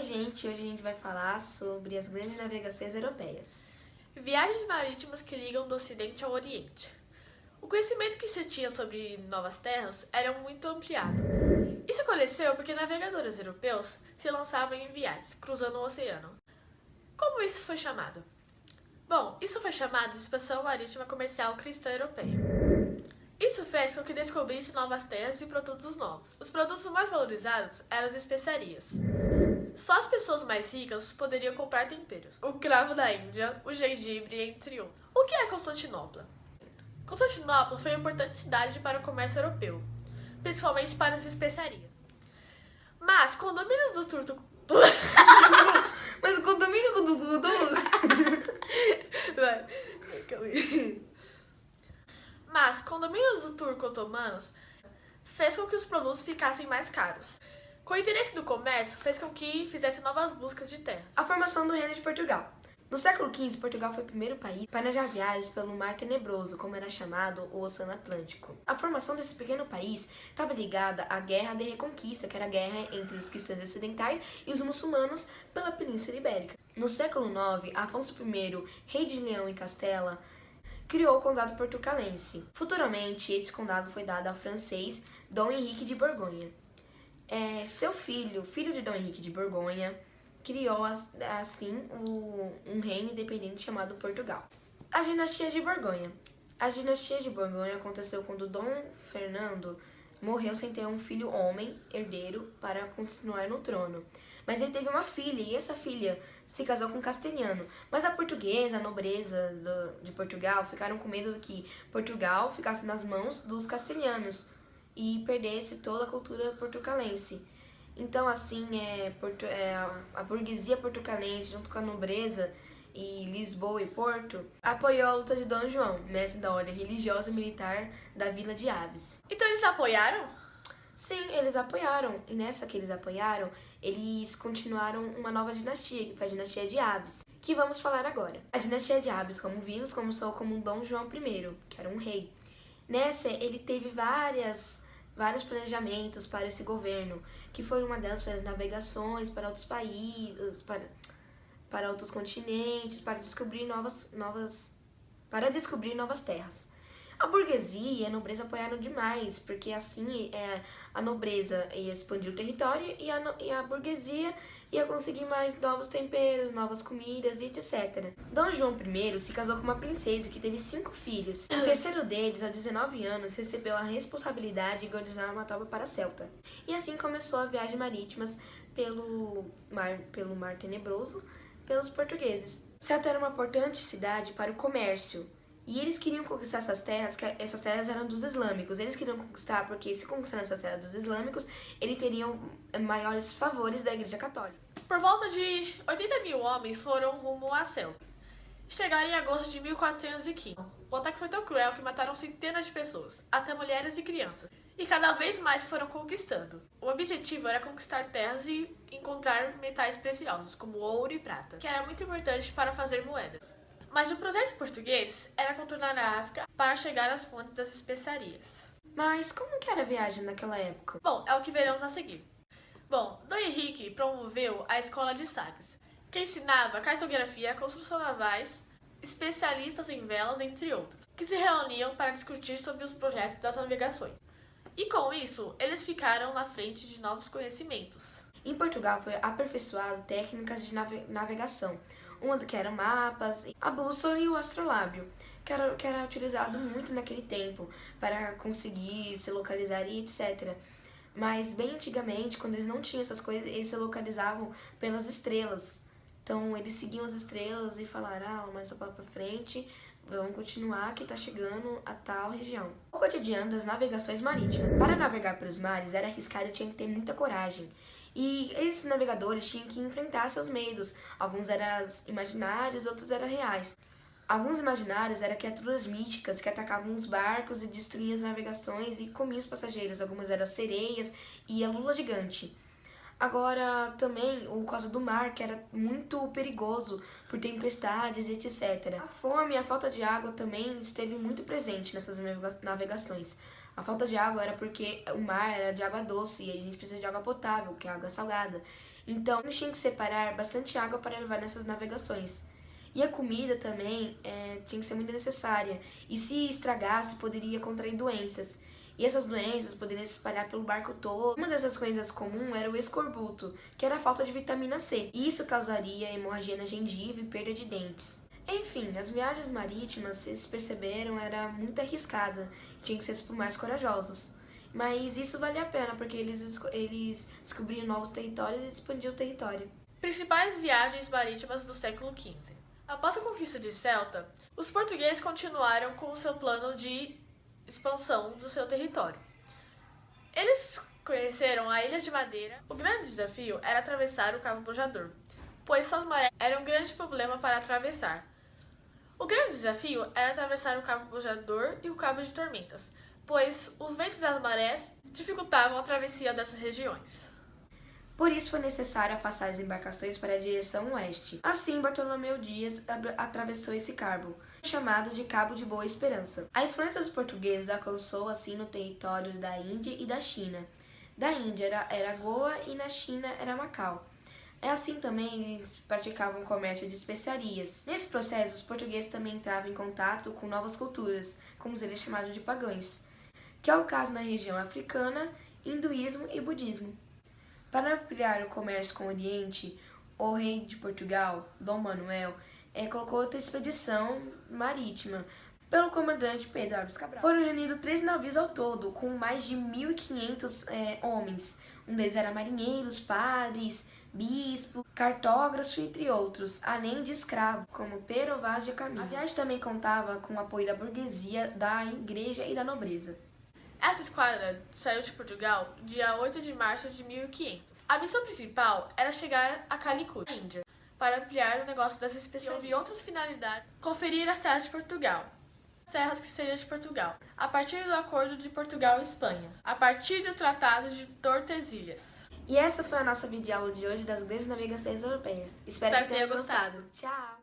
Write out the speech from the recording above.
gente! Hoje a gente vai falar sobre as grandes navegações europeias. Viagens marítimas que ligam do Ocidente ao Oriente. O conhecimento que se tinha sobre novas terras era muito ampliado. Isso aconteceu porque navegadores europeus se lançavam em viagens, cruzando o oceano. Como isso foi chamado? Bom, isso foi chamado de expansão marítima comercial cristã europeia. Isso fez com que descobrisse novas terras e produtos novos. Os produtos mais valorizados eram as especiarias. Só as pessoas mais ricas poderiam comprar temperos. O cravo da Índia, o gengibre, entre outros. O que é Constantinopla? Constantinopla foi uma importante cidade para o comércio europeu, principalmente para as especiarias. Mas, com o domínio dos turcos... Mas o condomínio com tudo. Mas, com o domínio dos turco-otomanos, fez com que os produtos ficassem mais caros. Com o interesse do comércio, fez com que fizesse novas buscas de terras. A formação do Reino de Portugal. No século XV, Portugal foi o primeiro país a planejar viagens pelo Mar Tenebroso, como era chamado o Oceano Atlântico. A formação desse pequeno país estava ligada à Guerra de Reconquista, que era a guerra entre os cristãos ocidentais e os muçulmanos pela Península Ibérica. No século IX, Afonso I, rei de Leão e Castela, criou o Condado Portucalense. Futuramente, esse condado foi dado ao francês Dom Henrique de Borgonha. Seu filho de Dom Henrique de Borgonha, criou assim um reino independente chamado Portugal. A dinastia de Borgonha. A dinastia de Borgonha aconteceu quando Dom Fernando morreu sem ter um filho homem, herdeiro, para continuar no trono. Mas ele teve uma filha, e essa filha se casou com um castelhano. Mas a portuguesa, a nobreza de Portugal, ficaram com medo de que Portugal ficasse nas mãos dos castelhanos e perdesse toda a cultura portucalense. Então, assim, a burguesia portucalense, junto com a nobreza e Lisboa e Porto, apoiou a luta de Dom João, mestre da ordem religiosa e militar da Vila de Aves. Então eles apoiaram? Sim, eles apoiaram. E nessa que eles apoiaram, eles continuaram uma nova dinastia, que foi a dinastia de Aves, que vamos falar agora. A dinastia de Aves, como vimos, começou como Dom João I, que era um rei. Nessa, ele teve vários planejamentos para esse governo, que foi uma delas foi as navegações para outros países, para outros continentes, para descobrir novas terras. A burguesia e a nobreza apoiaram demais, porque assim a nobreza ia expandir o território e a burguesia ia conseguir mais novos temperos, novas comidas e etc. Dom João I se casou com uma princesa que teve 5 filhos. O terceiro deles, aos 19 anos, recebeu a responsabilidade de organizar uma tropa para a Celta. E assim começou a viagem marítimas pelo Mar Tenebroso pelos portugueses. Celta era uma importante cidade para o comércio. E eles queriam conquistar essas terras, que essas terras eram dos islâmicos. Eles queriam conquistar porque, se conquistando essas terras dos islâmicos, eles teriam maiores favores da Igreja Católica. Por volta de 80 mil homens foram rumo a Celta. Chegaram em agosto de 1415. O ataque foi tão cruel que mataram centenas de pessoas, até mulheres e crianças. E cada vez mais foram conquistando. O objetivo era conquistar terras e encontrar metais preciosos, como ouro e prata, que era muito importante para fazer moedas. Mas o projeto português era contornar a África para chegar às fontes das especiarias. Mas como que era a viagem naquela época? Bom, é o que veremos a seguir. Bom, Dom Henrique promoveu a Escola de Sagres, que ensinava cartografia, construção navais, especialistas em velas, entre outros, que se reuniam para discutir sobre os projetos das navegações. E com isso, eles ficaram na frente de novos conhecimentos. Em Portugal foi aperfeiçoado técnicas de navegação, uma que eram mapas, a bússola e o astrolábio, que era utilizado muito naquele tempo para conseguir se localizar e etc. Mas bem antigamente, quando eles não tinham essas coisas, eles se localizavam pelas estrelas. Então eles seguiam as estrelas e falaram, mais para frente, vamos continuar que está chegando a tal região. O cotidiano das navegações marítimas. Para navegar pelos mares era arriscado e tinha que ter muita coragem. E esses navegadores tinham que enfrentar seus medos. Alguns eram imaginários, outros eram reais. Alguns imaginários eram criaturas míticas que atacavam os barcos e destruíam as navegações e comiam os passageiros. Algumas eram sereias e a lula gigante. Agora, também, o caso do mar, que era muito perigoso por tempestades, etc. A fome e a falta de água também esteve muito presente nessas navegações. A falta de água era porque o mar era de água doce e a gente precisa de água potável, que é água salgada. Então, eles tinham que separar bastante água para levar nessas navegações. E a comida também tinha que ser muito necessária. E se estragasse, poderia contrair doenças. E essas doenças poderiam se espalhar pelo barco todo. Uma dessas coisas comuns era o escorbuto, que era a falta de vitamina C. E isso causaria hemorragia na gengiva e perda de dentes. Enfim, as viagens marítimas, vocês perceberam, era muito arriscada. Tinha que ser por mais corajosos. Mas isso valia a pena, porque eles descobriam novos territórios e expandiam o território. Principais viagens marítimas do século XV. Após a conquista de Celta, os portugueses continuaram com o seu plano de expansão do seu território. Eles conheceram a Ilha de Madeira. O grande desafio era atravessar o Cabo Bojador, pois suas marés eram um grande problema para atravessar. O grande desafio era atravessar o Cabo Bojador e o Cabo de Tormentas, pois os ventos das marés dificultavam a travessia dessas regiões. Por isso foi necessário afastar as embarcações para a direção oeste. Assim, Bartolomeu Dias atravessou esse cabo, chamado de Cabo de Boa Esperança. A influência dos portugueses alcançou assim no território da Índia e da China. Da Índia era Goa e na China era Macau. Assim também eles praticavam comércio de especiarias. Nesse processo, os portugueses também entravam em contato com novas culturas, como eles chamados de pagães, que é o caso na região africana, hinduísmo e budismo. Para ampliar o comércio com o Oriente, o rei de Portugal, Dom Manuel, colocou outra expedição marítima pelo comandante Pedro Álvares Cabral. Foram reunidos 13 navios ao todo, com mais de 1.500 homens. Um deles era marinheiros, padres, bispo, cartógrafo, entre outros, além de escravos, como Pero Vaz de Caminha. A viagem também contava com o apoio da burguesia, da igreja e da nobreza. Essa esquadra saiu de Portugal dia 8 de março de 1500. A missão principal era chegar a Calicut, na Índia, para ampliar o negócio das especiarias. E outras finalidades: conferir as terras de Portugal, as terras que seriam de Portugal, a partir do Acordo de Portugal e Espanha, a partir do Tratado de Tordesilhas. E essa foi a nossa videoaula de hoje das grandes navegações europeias. Espero que tenha gostado. Tchau!